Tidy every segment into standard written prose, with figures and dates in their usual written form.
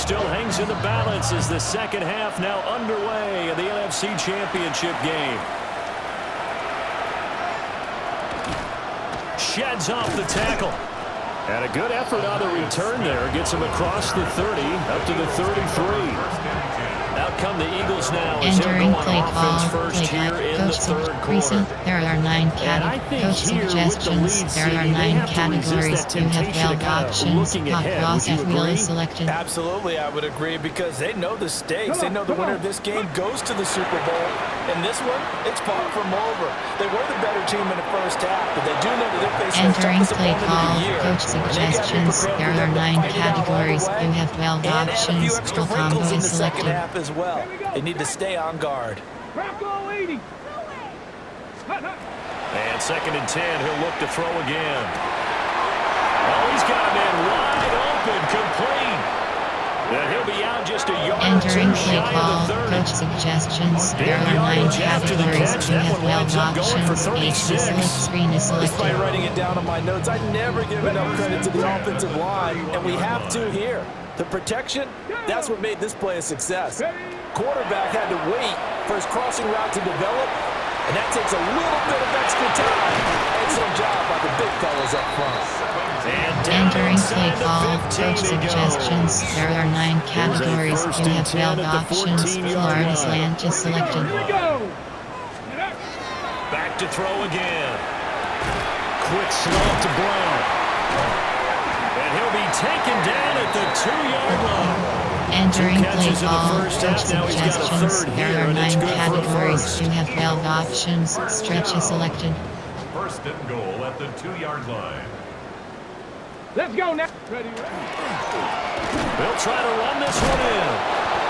still hangs in the balance as the second half now underway in the NFC Championship game. Sheds off the tackle. And a good effort on the return there. Gets him across the 30, up to the 33. Out come the Eagles now as they'll go on offense first here in the third quarter. There are 9 coach suggestions. There are 9 categories. You have 12 options. Hot cross at wheel is selected. Absolutely, I would agree because they know the stakes. They know the winner of this game goes to the Super Bowl. And this one, it's far from over. They were the better team in the first half, but they do know that they're facing the toughest opponent of the year. Coach suggestions. There are 9 categories. You have 12 options. Full combo is selected. As well. They need to stay on guard. And 2nd and 10, he'll look to throw again. Oh, he's got him in wide open, complete. And he'll be out just a yard. Entering play call, coach suggestions. There are 9 categories. You have 12 options. Each select screen is selected. Despite writing it down on my notes, I never give enough credit to the offensive line, and we have to here. The protection, that's what made this play a success. Quarterback had to wait for his crossing route to develop, and that takes a little bit of extra time. Excellent job by the big fellas up front. Entering play call, coach suggestions. There are 9 categories. You have 12 options. Florida's land is selected. Back to throw again. Quick snap to Brown. And he'll be taken down at the 2-yard line. Entering play call, coach suggestions. There are 9 categories. You have 12 options. Stretch is selected. 1st and goal at the 2-yard line. Let's go now. Ready. They'll try to run this one in.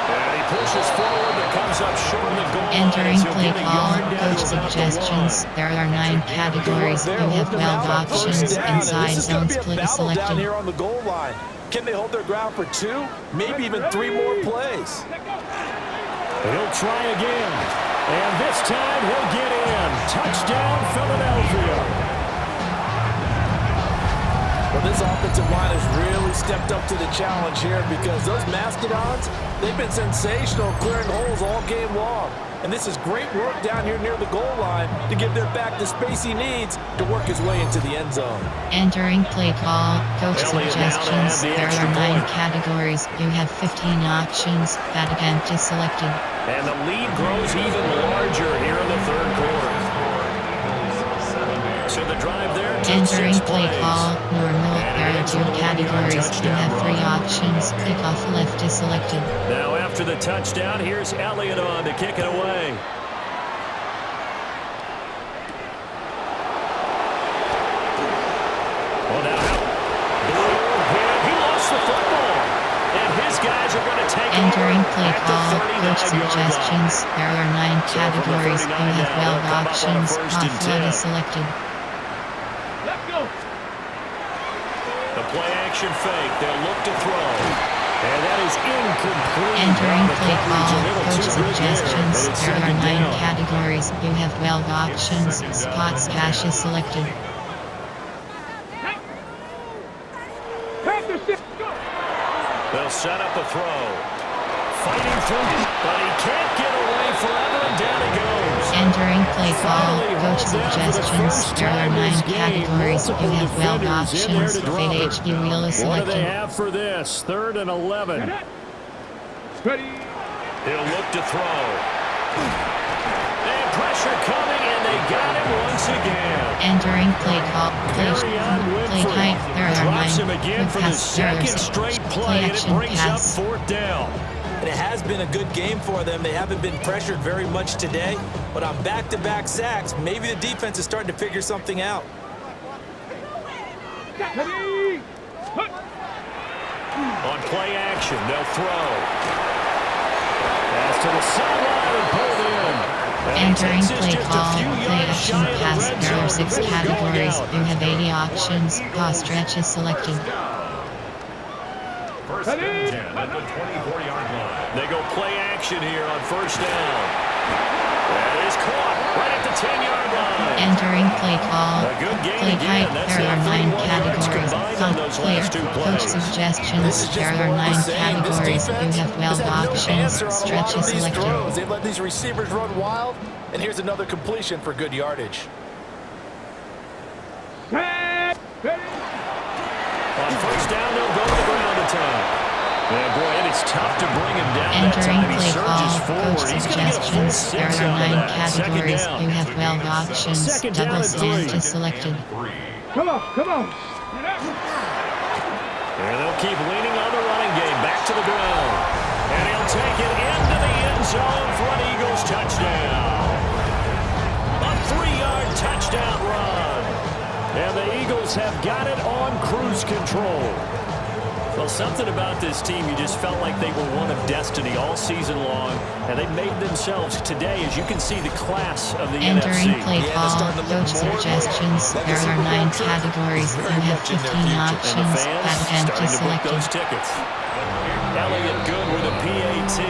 And he pushes forward but comes up short of the goal line. Entering play call, coach suggestions. There are 9 categories. You have 12 options. Inside zone split is selected. Down here on the goal line. Can they hold their ground for 2, maybe even 3 more plays? He'll try again. And this time he'll get in. Touchdown, Philadelphia. Well, this offensive line has really stepped up to the challenge here because those Mastodons, they've been sensational clearing holes all game long. And this is great work down here near the goal line to give their back the space he needs to work his way into the end zone. Entering play call, coach suggestions. There are 9 categories. You have 15 options. That attempt is selected. And the lead grows even larger here in the 3rd quarter. So the drive there. Entering play call, normal. There are 2 categories. You have 3 options. Kickoff left is selected. Now after the touchdown, here's Elliott on to kick it away. Well, now, he lost the football. And his guys are going to take Entering play call, coach suggestions. There are 9 categories. You have 12 options. Off flat is selected. The play action fake. They'll look to throw. And that is incomplete. Entering play call, coach suggestions. There are 9 categories. You have 12 options. Spots cash is selected. They'll set up a throw. Fighting through, but he can't get away forever, and down he goes. Entering play call, coach suggestions. There are 9 categories. You have 12 options. Fade HQ wheel is What do they selected. have for this? 3rd and 11. Ready. He'll look to throw. And pressure coming, and they got him once again. Entering play call, play height. There are 9 Drops him again for the second straight play, and it brings up 4th down. And it has been a good game for them. They haven't been pressured very much today, but on back-to-back sacks, maybe the defense is starting to figure something out. Ready. On play action, they'll throw. Pass to the sideline and pulled in. Entering play call, play action pass. There are 6 categories. You have 80 options. Pass stretch is selected. 1st and 10 at the 24-yard line. They go play action here on 1st down. That is caught right at the 10-yard line. Entering play call. A good game Play again. type. That's There now are 9 31 yards categories. combined on those Player. last two Coach plays. suggestions. This is There just are more of 9 the same. This categories. You defense have 12 has had no options. answer on a lot Stretch of is these selected. throws. They've let these receivers run wild, and here's another completion for good yardage. Set. Ready. On first down, they'll go to the ground attack. And boy, it is tough to bring him down that Entering time. He play surges call. forward. Coach He's going to get a full suggestions. There 6 are out of 9 that. Second categories. down. You have 12 options. Second down Double and slant 3. is selected. Come on, come on. Get up. And they'll keep leaning on the running game. Back to the ground. And he'll take it into the end zone for an Eagles touchdown. A 3-yard touchdown run. And the Eagles have got it on cruise control. Well, something about this team, you just felt like they were one of destiny all season long, and they made themselves today, as you can see, the class of the Entering NFC. play call. Coach suggestions. There are 9 categories. You have 15 And the options. fans Patent starting is to book those selected. tickets. Elliott good with a PAT.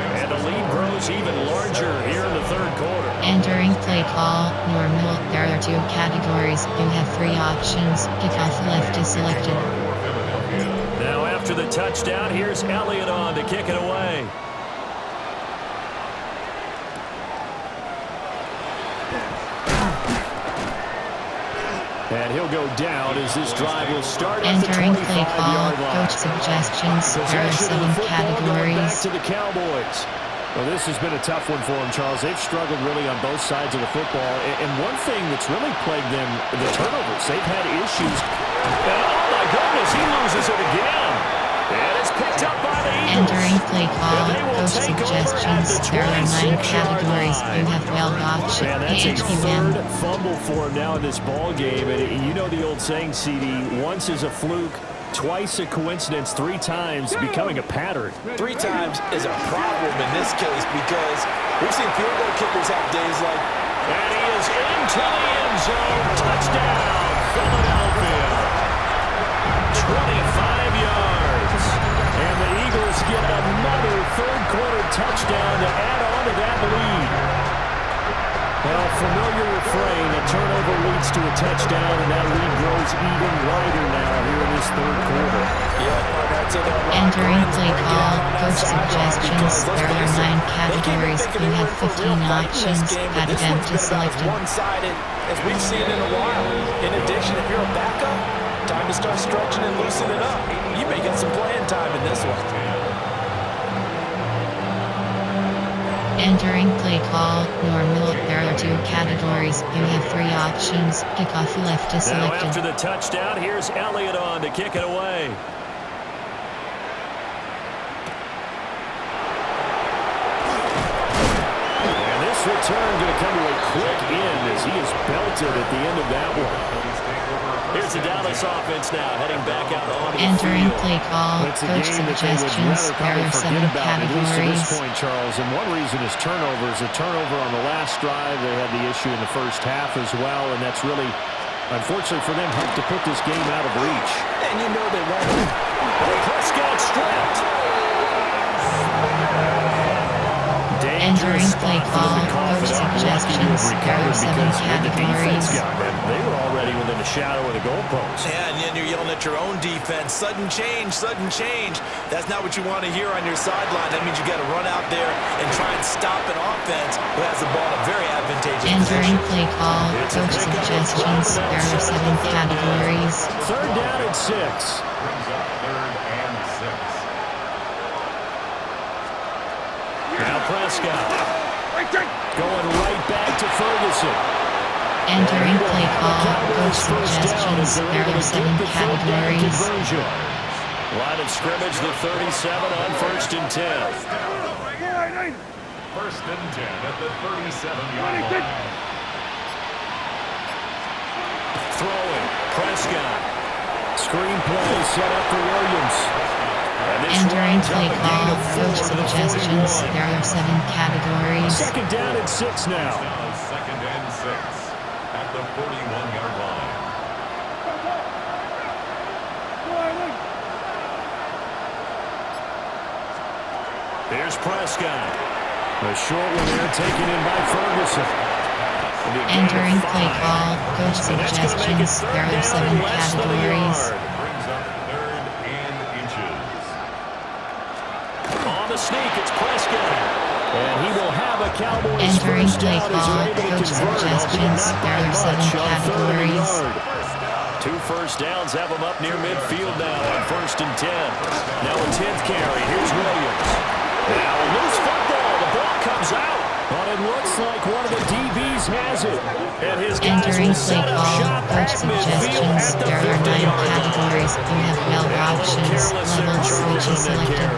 And the lead grows even larger here in the third quarter. Entering play call. Normal. There are 2 categories. You have 3 options. Kickoff left is selected. Now after the touchdown, here's Elliott on to kick it away. And he'll go down as this drive will start at the Entering play call. 25-yard line. Coach suggestions. There are Possession of the 7 football going back categories. to the Cowboys. Well, this has been a tough one for them, Charles. They've struggled really on both sides of the football. And one thing that's really plagued them, the turnovers. They've had issues. And oh my goodness, he loses it again. And it's picked up by the Eagles. Entering play call. And they will Coach take over at suggestions. the There are 9 26-yard categories. line. You have 12 options. Man, that's a PHPM. third fumble for him now in this ball game. And you know the old saying, CD, once is a fluke, twice a coincidence, 3 times becoming a pattern. 3 times is a problem in this case because we've seen field goal kickers have days like. And he is into the end zone. Touchdown, Philadelphia. 25 yards. And the Eagles get another third-quarter touchdown to add on to that lead. Well, familiar refrain, a turnover leads to a touchdown, and that lead grows even wider now here in this third quarter. Entering play call. Coach suggestions. There are 9 categories. You have 15 options. Patent is selected. One-sided, as we've seen in a while. In addition, if you're a backup, time to start stretching and loosening up. You may get some playing time in this one. Entering play call. Normal. There are 2 categories. You have 3 options. Kickoff left is Now selected. after the touchdown, here's Elliott on to kick it away. And this return going to come to a quick end as he is belted at the end of that one. Here's the Dallas offense now, heading back out onto the Entering field. play call. It's a Coach game that they would suggestions. rather There probably are 7 forget about, at least to this categories. point, Charles. And one reason is turnovers. A turnover on the last drive. They had the issue in the first half as well, and that's really, unfortunately for them, helped to put this game out of reach. And you know they won't. Prescott stripped. Entering play call. Coach Suggestions. suggestions. There are 7 categories. They were already within a shadow of the goalpost. Yeah, and then you're yelling at your own defense. Sudden change, sudden change. That's not what you want to hear on your sideline. That means you got to run out there and try and stop an offense who has the ball in a very advantageous Entering position. play call. Coach suggestions. There are 7 categories. Third down and 6. Brings up 3rd and 6. Now Prescott going right back to Ferguson. Entering play call. Coach suggestions. There are 7 categories. Line of scrimmage, the 37 on 1st and 10. 1st and 10 at the 37-yard line. Throwing, Prescott. Screen play set up for Williams. And this Entering runs up play a gain call. of 4 Coach to the suggestions. 41. There are 7 categories. Second down and 6 now. Now 2nd and 6 at the 41-yard line. Here's Prescott. A short one there taken in by Ferguson. Entering play call, coach suggestions, there are 7 categories. Brings up 3rd and inches. On the sneak, it's Prescott. And he will have a Cowboys Entering first play down as call, they're able to coach convert, albeit suggestions, not there by are 7 much on third and a categories. yard. 2 first downs have him up near midfield now on 1st and 10. Now a 10th carry. Here's Williams. Now a loose football. The ball comes out. But it looks like one of the DBs has it. And his guys Entering will play set up call, shop coach at midfield suggestions, at the there are 9 50-yard categories. You have 12 options, level switches selected.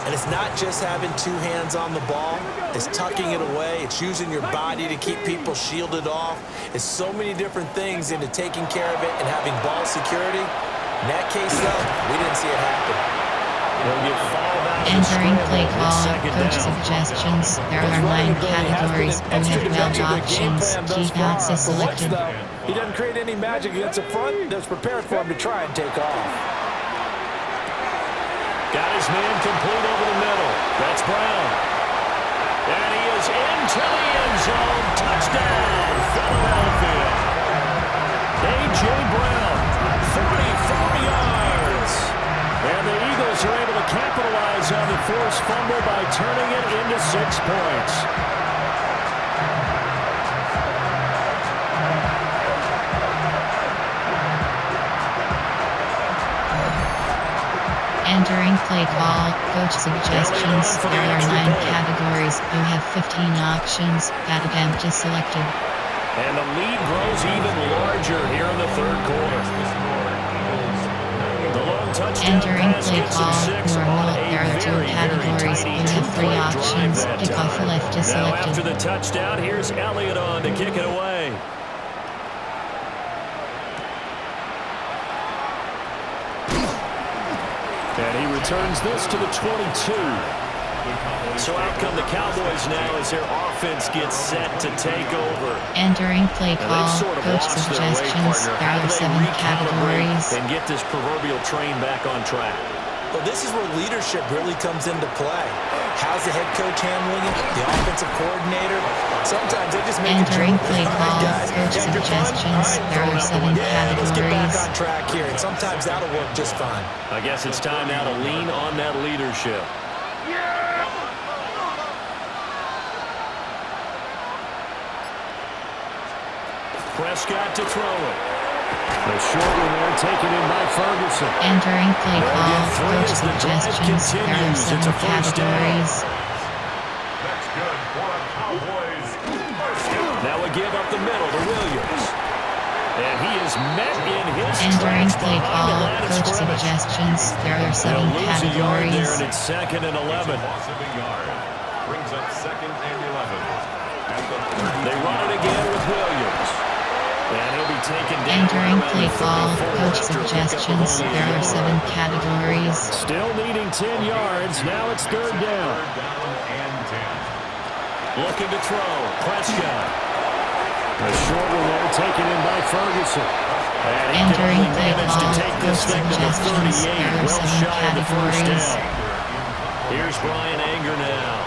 And it's not just having 2 hands on the ball. It's tucking it away. It's using your body to keep people shielded off. It's so many different things into taking care of it and having ball security. In that case, though, we didn't see it happen. They'll get fouled out. Entering play call, coach suggestions, there are 9 categories. You have 12 options, keep access selected. He doesn't create any magic against the front that's prepared for him to try and take off. Got his man complete over the middle. That's Brown. And he is into the end zone. Touchdown, Philadelphia. A.J. Brown, 44 yards. And the Eagles are able to capitalize on the forced fumble by turning it into 6 points. Entering play call, coach suggestions, there are 9 categories. You have 15 options, that attempt is selected. And the lead grows even larger here in the 3rd quarter. The long touchdown Entering pass play gets him call, 6 normal, on a there are 2 very, very categories. tiny You have 3 2-play options, drive that kickoff time. left is Now after selected. the touchdown, here's Elliott on to kick it away. And he returns this to the 22. So out come the Cowboys now as their offense gets set to take over. Entering play Now, call, they've sort of coach lost their way, suggestions, partner. there How are do they 7 recalibrate categories. and get this proverbial train back on track? Well, this is where leadership really comes into play. How's the head coach handling it? The offensive coordinator? Sometimes they just make Entering a joke. play All right, call, guys, coach you had your fun? suggestions, All right, there throw are it out 7 the window. Let's get back categories. on track here, and sometimes that'll work just fine. I guess it's time now to lean on that leadership. Prescott to throw it. The short one there taken in by Ferguson. Entering play They'll call, get 3 coach as the drive suggestions, there are continues. 7 It's a first down. categories. That's good for a Cowboys first down. Now we give up the middle to Williams. And he is met in his Entering tracks play behind call, the line of coach scrimmage. suggestions, there are 7 They'll lose a yard there, categories. and it's 2nd and 11. Loss of a yard. Brings up 2nd and 11. At the 30. They run it again with Williams. And he'll be taken down. Entering around play the call, 34 coach after a pickup of suggestions, only a there are yard. 7 categories. Still needing 10 yards. Now it's 3rd down. 3rd down and 10. Looking to throw. Prescott. A short one there taken in by Ferguson. And he can Entering only play manage to call, take this coach thing to the suggestions, 38. there are Well 7 shy of the first categories. down. Here's Brian Anger now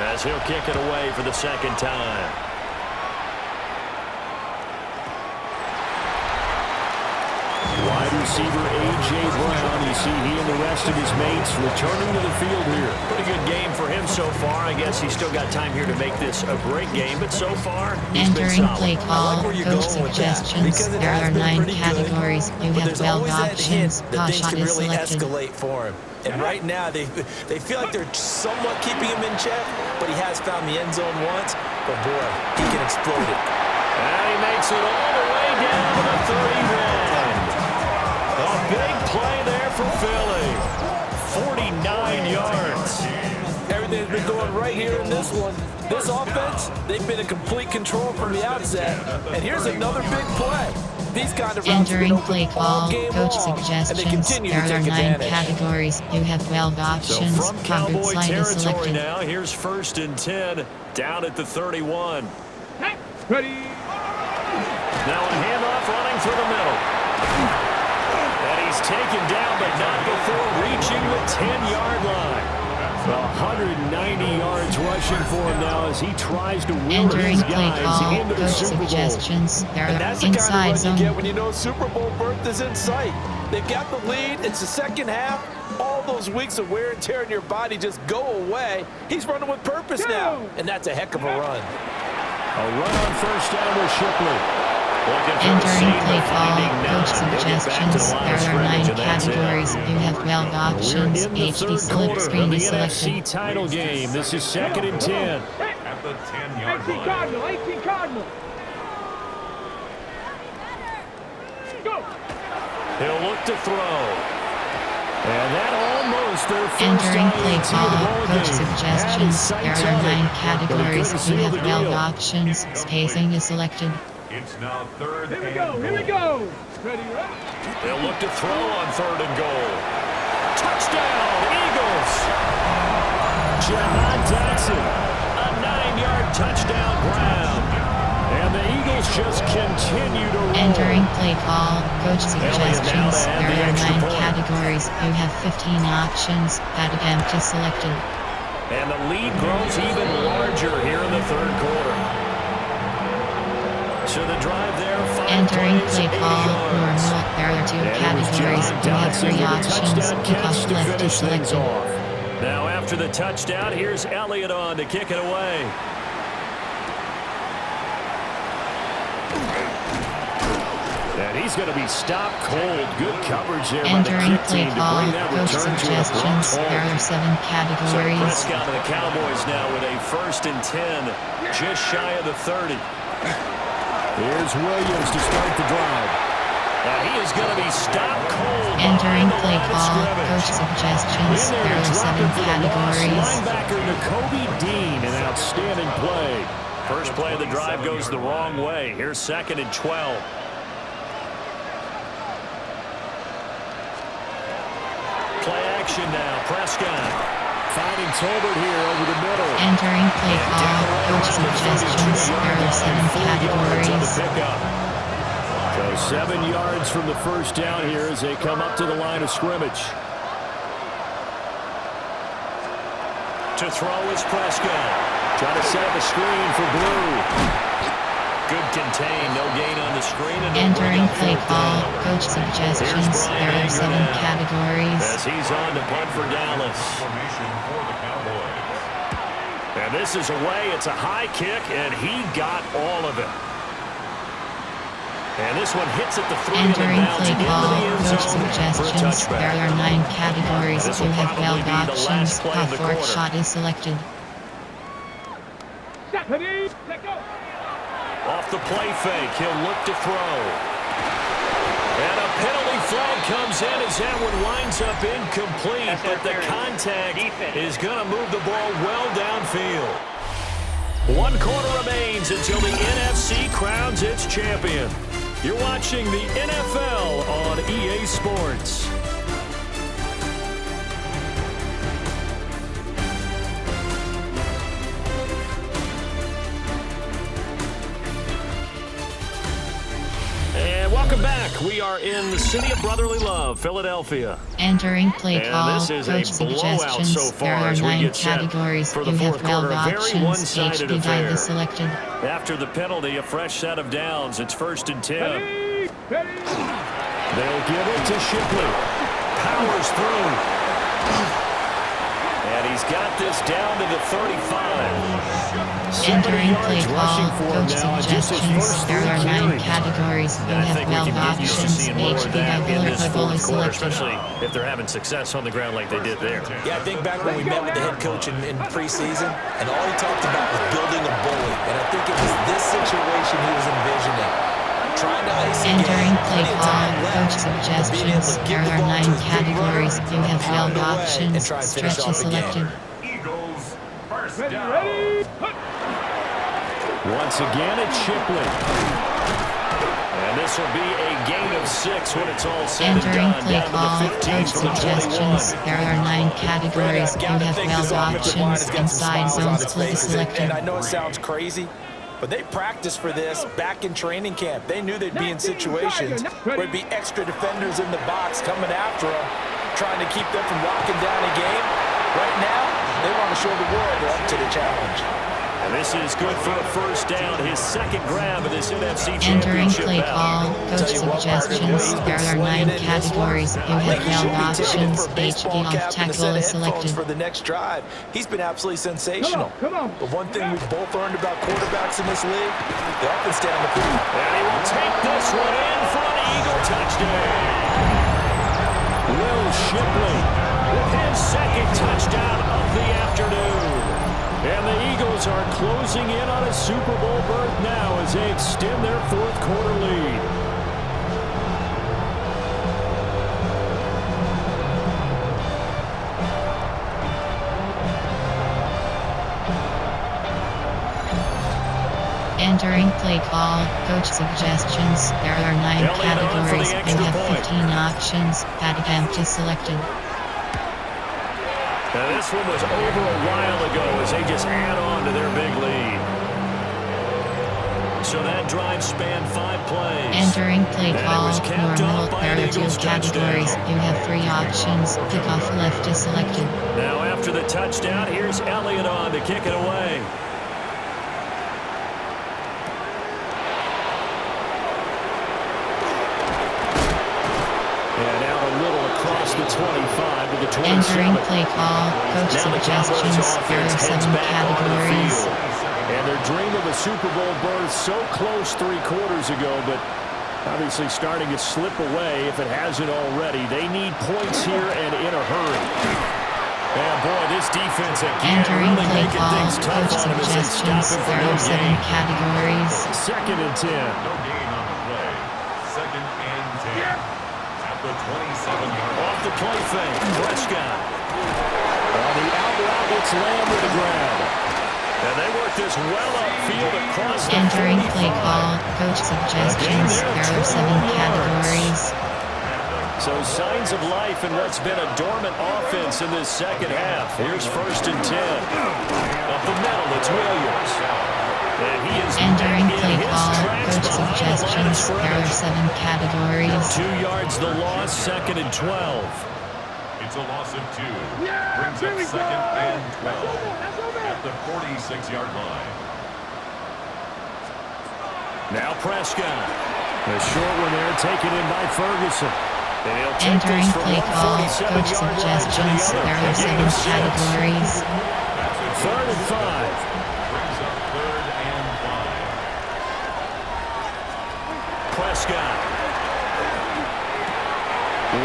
as he'll kick it away for the 2nd time. Wide receiver A.J. Brown. You see he and the rest of his mates returning to the field here. Pretty good game for him so far. I guess he's still got time here to make this a great game, but so far he's been Entering solid. play I call, like where you're coach going with that, suggestions, because it there has are been 9 pretty good, categories. You but have there's 12 always that hint options. that things Caution can is really selected. escalate for him. And right now, they feel like they're somewhat keeping him in check, but he has found the end zone once. But boy, he can explode it. And he makes it all the way down to the 31. A big play there for Philly. 49 yards. Everything's been going right here in this one. This offense, they've been in complete control from the outset. And here's another big play. These kind of routes have been Entering open play all call, game coach long, and they suggestions, continue there to are take 9 advantage. categories. You have 12 So options. from Pocket Cowboy slide is territory selected. now, here's 1st and 10 down at the 31. Ready. Now a handoff running through the middle. And he's taken down, but not before reaching the 10-yard line. 190 yards rushing for him now as he tries to will Entering his play guys call, into the coach Super Bowl. suggestions. There And are that's the kind of inside run zone. you get when you know Super Bowl berth is in sight. They've got the lead. It's the second half. All those weeks of wear and tear in your body just go away. He's running with purpose now, and that's a heck of a run. A run on first down with Shipley. Entering play call, coach suggestions. There are 9 categories. You have 12 options. We're in the HD third select quarter screen of the is NFC selected. title game. This is 2nd and 10. At the 10-yard 18 line. Cardinal, 18 Cardinal. Go. He'll look to throw. And that almost their first Entering play INT of the call, ball coach game. suggestions. There Had his sights are on 9 it, but he categories. couldn't You seal have the 12 deal. options. Spacing is selected. It's now 3rd Here we and go, goal. here we go. Ready, ready. They'll look to throw on 3rd and goal. Touchdown, Eagles! Jahan Dotson. A 9-yard touchdown ground. And the Eagles just continue to roll. Entering play call, coach Elliott now suggestions. to add There the are extra 9 point. categories. You have 15 options. That attempt is selected. And the lead grows even larger here in the 3rd quarter. So the drive there, 5 Entering plays, play 80 call, yards. normal. There are 2 And it was categories. Jahan You have 3 Dotson with a options. touchdown Kickoff catch to left is finish things selected. off. Now after the touchdown, here's Elliott on to kick it away. And he's going to be stopped cold. Good coverage there by the Entering kick play team to call, bring that coach return to a suggestions. abrupt There halt. are 7 So categories. Prescott and the Cowboys now with a 1st and 10, just shy of the 30. Here's Williams to start the drive. Now he is going to be stopped cold. Entering behind the play line of call, scrimmage. coach suggestions. In there There to are drop 7 him for the loss, categories. linebacker N'Kobe Dean, an outstanding play. First play of the drive goes the wrong way. Here's 2nd and 12. Play action now. Prescott. Finding Tolbert here over the middle. Entering play call, coach suggestions. There are 7 categories. So 7 yards from the first down here as they come up to the line of scrimmage. To throw is Prescott. Trying to set up a screen for Blue. Good contain. No gain on the screen. And Entering play call, coach suggestions. There are 7 categories. As he's on to punt for Dallas. Formation for the Cowboys. And this is away. It's a high kick, and he got all of it. And this one hits at the 3 and Entering bounds play into call, the end coach zone for a suggestions. There touchback. are 9 categories. This You will have probably 12 be the options. last play of the Half-court quarter. shot is selected. Set, ready, let go. Off the play fake, he'll look to throw. And a penalty flag comes in as that one winds up incomplete, but the contact is going to move the ball well downfield. 1 quarter remains until the NFC crowns its champion. You're watching the NFL on EA Sports. And welcome back. We are in the city of brotherly love, Philadelphia. Entering play And call, this is a coach blowout suggestions. so far There are as we 9 get set categories. for the You have fourth 12 quarter. A very options. one-sided HD affair. dive is selected. After the penalty, a fresh set of downs. It's 1st and 10. Ready, ready. They'll give it to Shipley. Powers through. And he's got this down to the 35. 70 Entering play yards call, rushing for him coach now. And just his suggestions. first There 3 are 9 carries. categories. You And I have think we 12 can get used to options. seeing more of HD that in dive this football is fourth quarter, selected. especially if they're having success on the ground like they did there. Yeah, I think back when we met with the head coach in preseason, and all he talked about was building a bully. And I think it was this situation he was envisioning. Trying to ice the Entering game, play plenty of call, time left, coach but being able suggestions. to There get the are ball 9 to his big categories. runner, You have pound 12 away, and options. try and finish Stretch off is the game. selected. Eagles first Ready, down. ready, put. Once again, it's Shipley. And this will be a gain of 6 when it's all said and Entering done. play Down to call, the 15 coach from the 21. suggestions. There are 9 categories. You Gotta have think 12 this offensive line has options. got some Inside smiles zone on its split is faces. And selected. I know it sounds crazy, but they practiced for this back in training camp. They knew they'd be in situations where it'd be extra defenders in the box coming after them, trying to keep them from locking down a game. Right now, show the world they're up to the challenge. And this is good for a first down. His second grab of this NFC Entering Championship play call, bout. coach suggestions. There are 9 categories. You have held options. HD off tackle is selected. For the next drive, he's been absolutely sensational. Come on. But one thing we've both learned about quarterbacks in this league, they often stand the field. And he will take this one in for an Eagle touchdown. Will Shipley with his second touchdown of the afternoon. And the Eagles are closing in on a Super Bowl berth now as they extend their fourth quarter lead. Entering play call, coach suggestions. There are 9 categories. You have 15 options. Pad attempt is selected. Now this one was over a while ago as they just add on to their big lead. So that drive spanned 5 plays. Entering play call, normal. There There are 2 categories. You have 3 options. Kickoff left is selected. Now after the touchdown, here's Elliott on to kick it away. And now a little across the 25 to the 27. Entering play call, coach Now the Cowboys suggestions. There are offense 7 heads back onto the categories. field. And their dream of a Super Bowl berth so close 3 quarters ago, but obviously starting to slip away if it hasn't already. They need points here and in a hurry. And boy, this defense again Entering really play making call, things tough coach on them as they stop suggestions. him for There no are 7 gain. categories. Second and 10. No gain on the play. Second and 10. At the 27-yard line. Off the play fake, Prescott. On the out route, it's Lamb with the grab. And they work this well upfield across the Entering 45. play call, coach suggestions. There are 7 categories. So signs of life in what's been a dormant offense in this second half. Here's first and 10. Up the middle, it's Williams. And he is Entering back in play his call, tracks coach behind the line of suggestions. There are scrimmage. 7 categories. 2 yards the loss, second and 12. It's a loss of 2. Yeah, Brings there up we go. second and 12. That's over. At the 46-yard line. Now Prescott. The short one there taken in by Ferguson. And he'll take Entering this from play call, 147 coach yard line to the suggestions. other. There are 7 categories. Third and 5. Brings up third and 5. Prescott.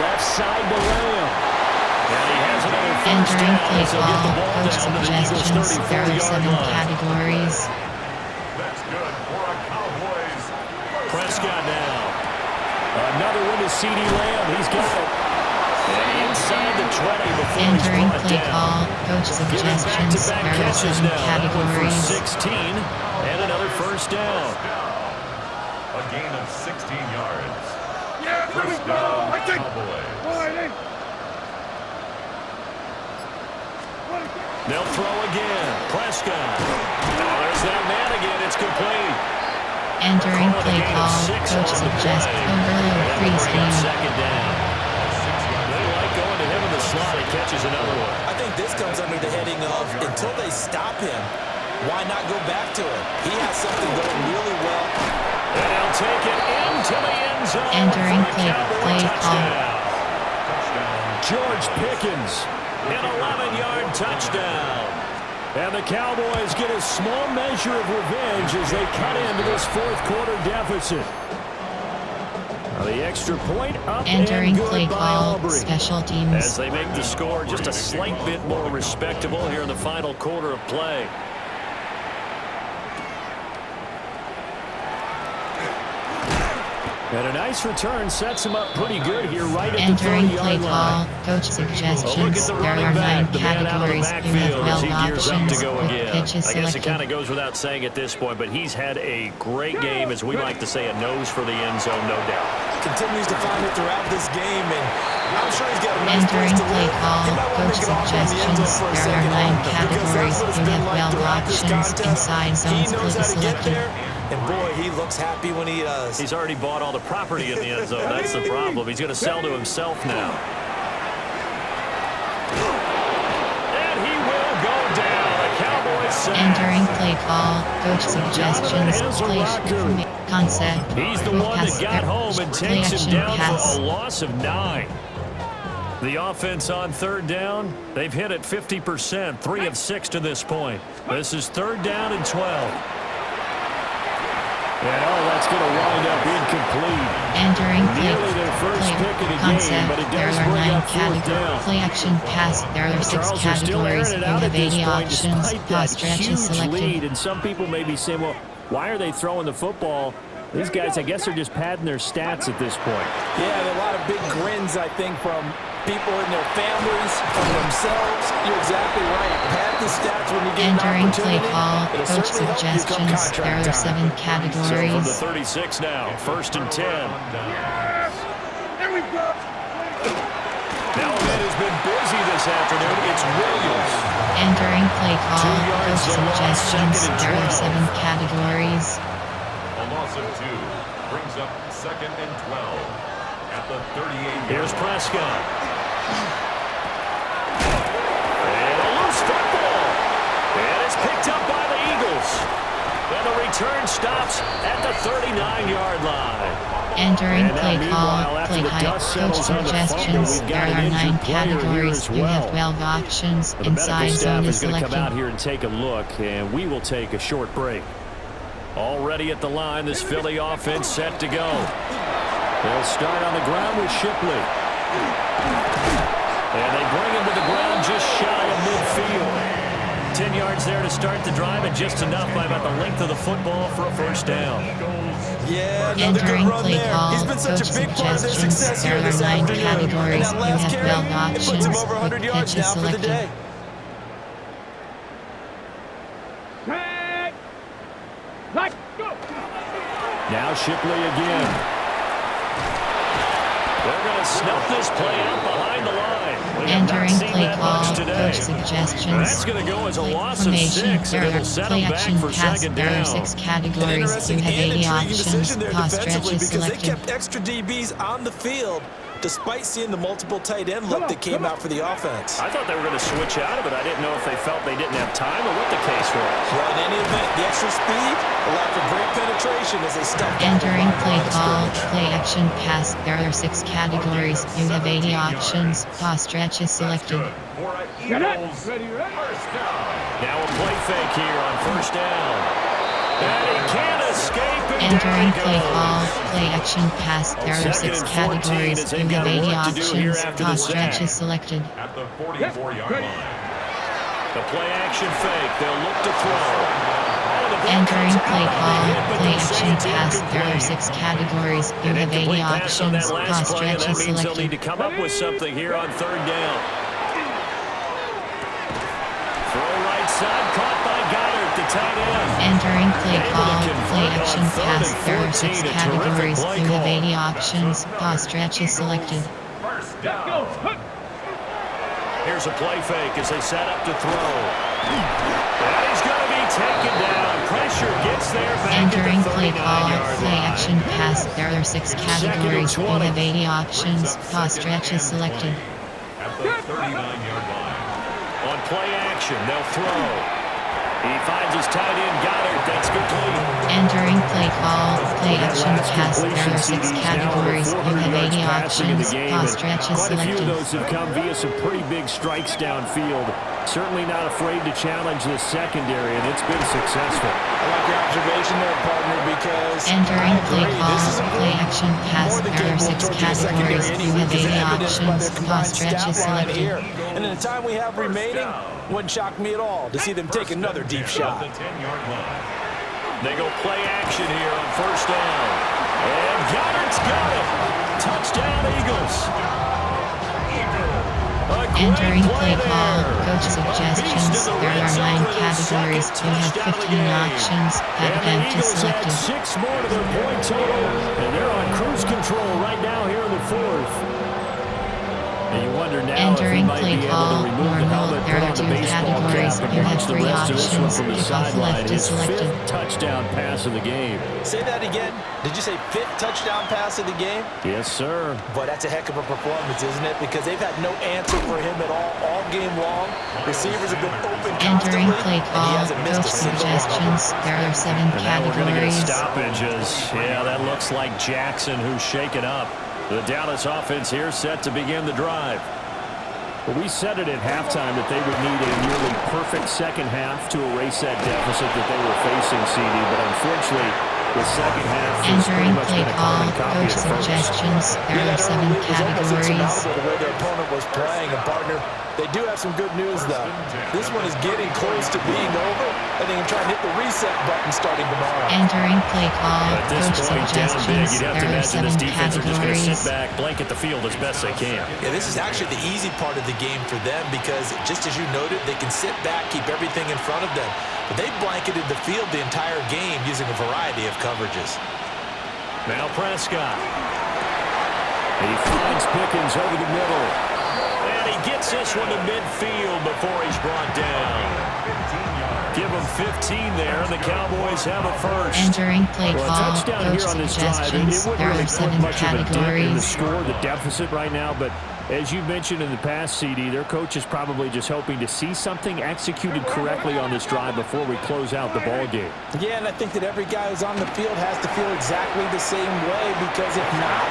Left side to Lamb. And he has another first Entering down play as he'll get the call, ball coach down to the Eagles' suggestions. There are 7 34-yard line. categories. That's good for a Cowboys. Prescott now. Another one to C.D. Lamb. He's got it. And inside the 20 before Entering he's brought play down. call, coach Getting suggestions. back-to-back There are catches 7 now. That one for categories. 16 and another first down. A gain of 16 yards. Yeah, there we First go. down, I think. Cowboys. They'll throw again. Prescott. Now there's that man again. It's complete. Entering Call it a play gain of call, 6 coach on the suggests play. overload And free that'll bring up scheme. second down. They like going to him in the slot. He catches another one. I think this comes under the heading of until they stop him, why not go back to him? He has something going really well. And he'll take it into the end zone. Entering for a play Cowboy call. touchdown. George Pickens, an 11-yard touchdown. And the Cowboys get a small measure of revenge as they cut into this fourth quarter deficit. Now the extra point up Entering and play good by call, Aubrey. special As teams. they make the score just a slight bit more respectable here in the final quarter of play. And a nice return sets him up pretty good here right at the Entering play 30-yard call, line. coach Well, look at suggestions. the There running are 9 back, the man out of the categories. You have backfield as 12 he gears up options. to go With again. pitches I guess it kind selected. of goes without saying at this point, but he's had a great game, as we like to say, a nose for the end zone, no doubt. Continues to find it throughout this game, and I'm sure he's got a nice place Entering to play live. call, He might want coach to make an offer in the end zone suggestions. for a There are second 9 home, because categories. that's what it's You been have like 12 throughout this options. contest. Inside He zones, knows click how to get selected. there, and boy, he looks happy when he does. He's already bought all the property in the end zone. That's the problem. He's going to sell to himself now. And he will go down. Entering play call, coach suggestions, play concept, He's the one that got home and takes him down for a loss of 9. The offense on third down, they've hit it 50%, 3 of 6 to this point. This is third down and 12. And that's going to wind up incomplete. Entering Nearly their first pick of the game, but it there does are bring 9 up fourth down. categories. Play action pass, there are 6 Charles are still categories. airing You it out have at this 80 point, options. despite Pass that stretch is huge selected. lead. And some people may be saying, well, why are they throwing the football? These guys, I guess, are just padding their stats at this point. Yeah, there are a lot of big grins, I think, from people in their families, from themselves. You're exactly right. Pad the stats when you get Entering an play opportunity. call, It'll coach certainly help you come suggestions, there contract are time. 7 So from the categories. 36 now, first and 10. There we go. Now it has been busy this afternoon. It's Williams. Entering play 2 call, yards coach to loss, suggestions, second and there are 12. 7 categories. A loss of 2 brings up second and 12 at the 38. Here's Prescott. And a loose football. And it's picked up by the Eagles. And the return stops at the 39-yard line. Entering And now, play meanwhile, call, after play the height, dust coach settles on the fumble, suggestions, we've there got are an 9 injured player here categories. as You have well. 12 options. The medical Inside staff zone is is going to come out selected. here and take a look, and we will take a short break. Already at the line, this Philly offense set to go. They'll start on the ground with Shipley. And they bring him to the ground just shy of midfield. 10 yards there to start the drive, and just enough by about the length of the football for a first down. Yeah, another good Entering run play there. call, He's been such coach a big part of their suggestions, success there here are this 9 afternoon. And categories. that You last have carry, 12 it puts him options. over 100 Quick yards pitch is now for the selected. day. Tag. Like, go. Now Shipley again. They're going to snuff this play out behind the line. We have not Entering seen play that call, much today. coach suggestions. That's going to go as a loss of Formation, 6, there and are it'll set play them back action for pass, second there are down. 6 An categories. You interesting have and 80 intriguing options. decision there Pass stretch defensively is because they selected. kept extra DBs on the field despite seeing the multiple tight end look that came out for the offense. I thought they were going to switch out of it. I didn't know if they felt they didn't have time or what the case was. Well, in any event, the extra speed allowed for great penetration as they stuffed out the Entering wide play line of call, scrimmage. play action pass, there are 6 categories. You have 80 options. Pass stretch is selected. For an Get it. Eagles Ready, ready. first down. Now a play fake here on first down. And he can't escape, and Entering down he play goes. call, play action pass, there are 6 categories. as You they've got have 80 work to do here options. after the Pass stretch sack. is selected. At the 44-yard Ready. line. The play action fake. They'll look to throw. Oh, the ball Entering comes play out on call, the hit, but play they say action it's pass, there are incomplete. 6 categories. You An have 80 incomplete pass on options. that last Pass play, and stretch that is means they'll need to selected. come up with something here on third down. Throw right side, caught by Goddard, the tight end. Entering play Able to call, convert play on action third pass, and there are 14. 6 A terrific categories. play You have call. 80 options. Pass stretch is selected. First Let's go. down. Here's a play fake as they set up to throw. And he's going to be taken down. Pressure gets there back Entering at the play call, 39-yard play line. action pass, there are 6 categories. You have 80 options. Pass stretch is selected. At the 39-yard line. On play action, they'll throw. He finds his tight end, Goddard. That's complete. Entering play call, play That action last pass, there completion are 6 sees now over categories. You 400 have yards 80 passing in the options. game, Pass and stretch is quite a few of selected. those have come via some pretty big strikes downfield. Certainly not afraid to challenge this secondary, and it's been successful. I like your observation there, partner, because Entering I play agree. call, This is a play group action pass, more than there are capable 6 towards your secondary categories. You anyway, have because 80 evidenced by options. their Pass combined stretch stat is line selected. here. And in the time we have remaining, wouldn't shock me at all to see them take another deep shot. The 10-yard line. They go play action here on first down. And Goddard's got it. Touchdown, Eagles. A great Entering play there. call, coach A beast suggestions, in the there red are zone 9 with his categories. second You have touchdown of the 15 game. options. And That the event is Eagles add selected. 6 more to their point total, and they're on cruise control right now here in the fourth. And you wonder now if he Entering might play be able call, to remove the normal, helmet, there put are on the 2 baseball cap, categories. categories. You have 3 options. Kickoff left is selected. Fifth touchdown pass of the game. Say that again. Did you say 5th touchdown pass of the game? Yes, sir. But that's a heck of a performance, isn't it? Because they've had no answer for him at all game long. Receivers have been open Entering constantly, play and he call, hasn't missed coach a single one of them. suggestions. There are 7 And now we're going to get a categories. stoppage as, yeah, that looks like Jackson who's shaken up. The Dallas offense here set to begin the drive. Well, we said it at halftime that they would need a nearly perfect second half to erase that deficit that they were facing, CD, but unfortunately, the second half has pretty Entering much play been a call, carbon copy coach of the first. suggestions. There Yeah, are 7 it was almost categories. insurmountable the way their opponent was playing. And partner, they do have some good news, though. This one is getting close to being over, and they can try and hit the reset button starting tomorrow. Entering play call, At this coach point, down big, suggestions. you'd have to There are imagine 7 this defense are just going to sit categories. back, blanket the field as best they can. Yeah, this is actually the easy part of the game for them because, just as you noted, they can sit back, keep everything in front of them. But they've blanketed the field the entire game using a variety of coverages. Now Prescott. He finds Pickens over the middle. And he gets this one to midfield before he's brought down. Give him 15 there, and the Cowboys have a first. Entering play Well, a call, touchdown coach here on this drive, it suggestions. wouldn't There really are put 7 much of a dent in the categories. score, the deficit right now, but as you mentioned in the past, CD, their coach is probably just hoping to see something executed correctly on this drive before we close out the ball game. Yeah, and I think that every guy who's on the field has to feel exactly the same way because if not,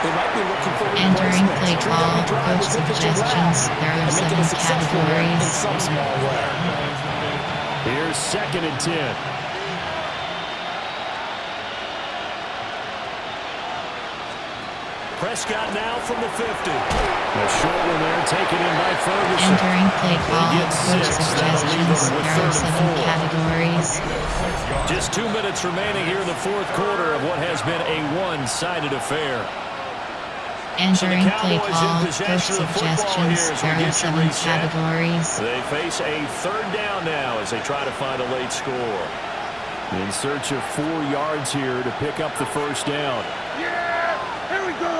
they might be looking for Entering replacements. play Treat call, every drive coach as if it's your suggestions. last There are and make it a 7 successful one in categories. some small way. Here's 2nd and 10. Prescott now from the 50. A short one there taken in by Ferguson. Entering play call, gets coach 6. That'll leave suggestions. him with There are 3rd 7 and 4. categories. Just 2 minutes remaining here in the 4th quarter of what has been a one-sided affair. Entering play Cowboys in call, coach possession of the football suggestions. here as we There are get you 7 reset. categories. They face a 3rd down now as they try to find a late score. In search of 4 yards here to pick up the first down. Yeah! Here we go!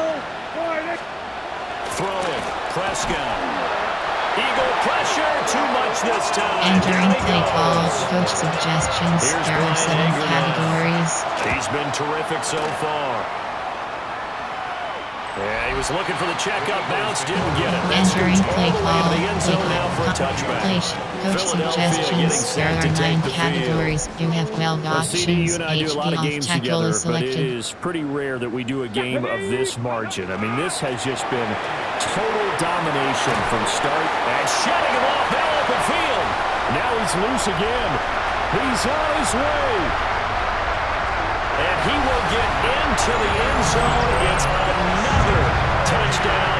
Throwing, Prescott. Eagle pressure, too much this time. Entering Down he play call, goes. coach suggestions. Here's There are Brian 7 Ingram. categories. He's been terrific so far. Yeah, he was looking for the checkup bounce, didn't get it. That Entering scoots play all the way call, into the end zone now for a touchback. coach Philadelphia getting suggestions. There set are to 9 take the categories. You have 12 Well, CD, you options. and I do a lot of HD games off tackle together, is but it selected. is pretty rare that we do a game of this margin. I mean, this has just been total domination from start. And shedding him off, now open field. Now he's loose again. He's on his way. And he will get into the end zone. It's another touchdown.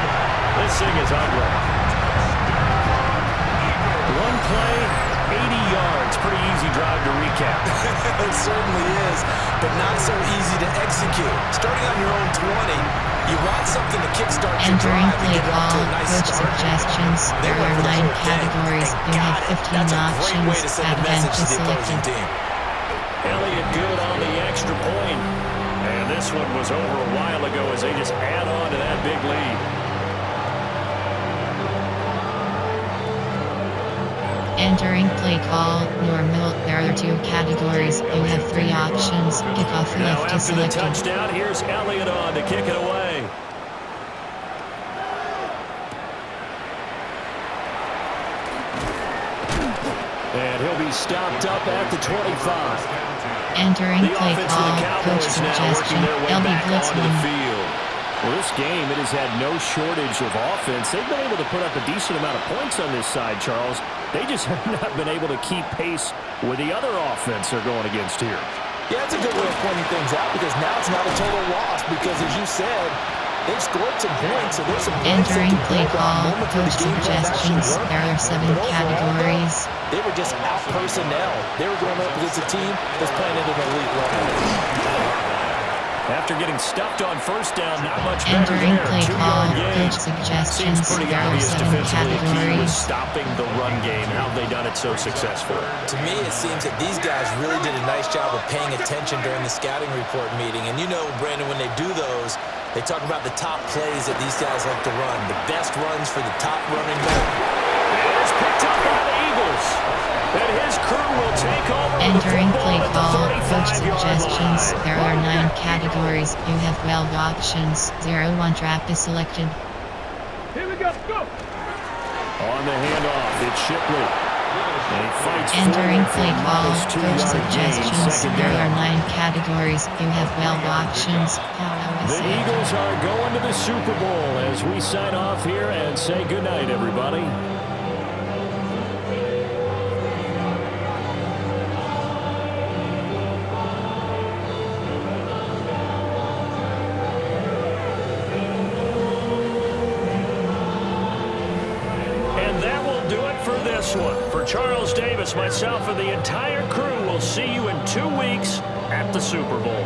This thing is ugly. One play, 80 yards. Pretty easy drive to recap. It certainly is, but not so easy to execute. Starting on your own 20, you want something to kickstart your Entering drive and play get it off to call, a nice coach start. suggestions. They There went are for the 9 whole thing categories. and You got have it. 15 That's a great way options. to send a Advantage message to is the opposing selected. team. Elliott good on the extra point. And this one was over a while ago as they just add on to that big lead. Entering play call, normal. There are 2 categories. You have 3 options. Kickoff Now left is after the selected. touchdown, here's Elliott on to kick it away. And he'll be stopped up at the 25. Entering The play offense for the call, coach Cowboys now working suggestion. their way LB back blitz onto the 1. field. Well, this game, it has had no shortage of offense. They've been able to put up a decent amount of points on this side, Charles. They just have not been able to keep pace with the other offense they're going against here. Yeah, that's a good way of pointing things out because now it's not a total loss because, as you said, they've scored some points, so there's some points Entering they play can build on call, moments where coach the game plan actually suggestions. worked. There are 7 And overall, categories. They were just out personnel. They were going up against a team that's playing at an elite level. After getting stuffed on first down, not much better Entering there. play 2-yard call, gain. coach suggestions. Seems pretty There are obvious 7 defensively the key was categories. stopping the run game. How have they done it so successfully? To me, it seems that these guys really did a nice job of paying attention during the scouting report meeting. And you know, Brandon, when they do those, they talk about the top plays that these guys like to run, the best runs for the top running back. It's picked up by the Eagles. over Entering the play football call, at the coach 35-yard suggestions. line. There are 9 categories. You have 12 options. 01 trap is selected. Here we go. Go. On the handoff, it's Shipley. And he fights Entering forward for play a call, -2 coach yard gain, suggestions. second There down. are 9 categories. You have 12 options. The Eagles are going to the Super Bowl as we sign off here and say goodnight, everybody. And that will do it for this one. For Charles Davis, myself, and the entire crew, we'll see you in 2 weeks at the Super Bowl.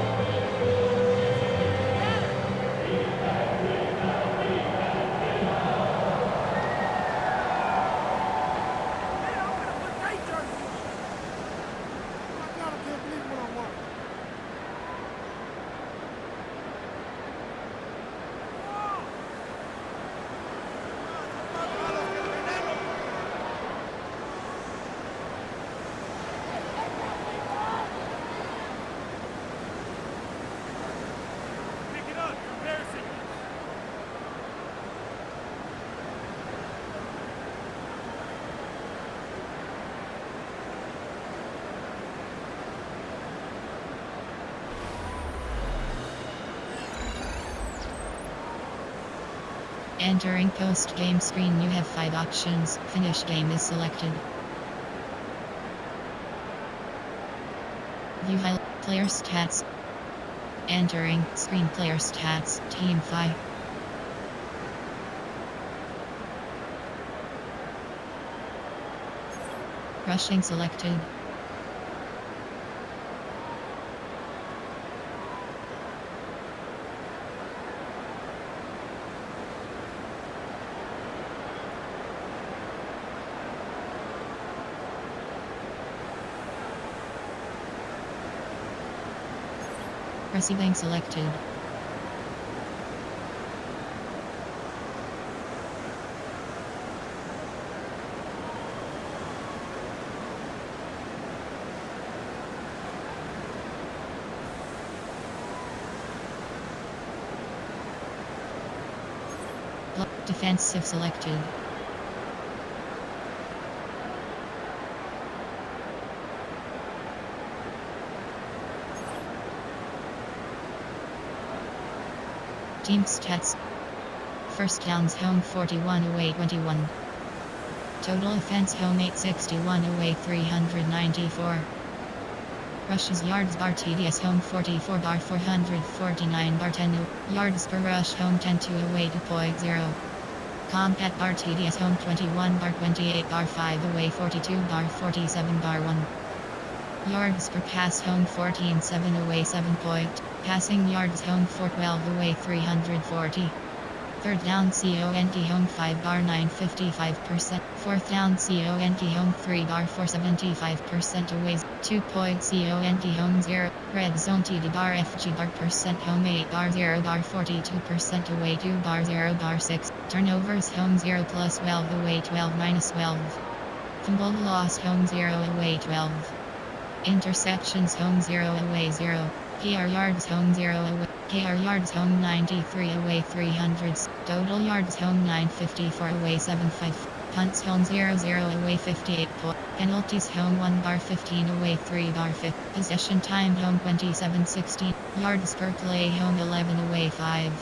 Pick it up. You're embarrassing. Entering post-game screen, you have 5 options. Finish game is selected. View highlight player stats. Entering screen player stats, team 5. Rushing selected. Receiving selected. Defensive selected. Team stats. First downs home 41, away 21. Total offense home 861, away 394. Rushes yards bar TDS home 44 bar 449 bar 10 yards per rush home 10 to away 2.0. Combat bar TDS home 21 bar 28 bar 5 away 42 bar 47 bar 1. Yards per pass home 14.7 away 7 point. Passing yards home 412 away 340. Third down CONT home 5 bar 955%. Fourth down CONT home 3 bar 475% away 2 point CONT home 0. Red zone TD bar FG bar percent home 8 bar 0 bar 42% away 2 bar 0 bar 6. Turnovers home 0 plus 12 away 12 minus 12. Fumble loss home 0 away 12. Interceptions home 0 away 0. PR yards home 0 away. KR yards home 93 away 300s. Total yards home 954 away 75. Punts home 0-0 away 58. Penalties home 1 bar 15 away 3 bar 5. Possession time home 27-16. Yards per play home 11 away 5.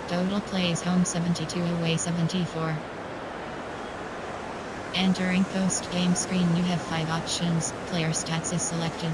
Total plays home 72 away 74. Entering post-game screen, you have 5 options. Player stats is selected.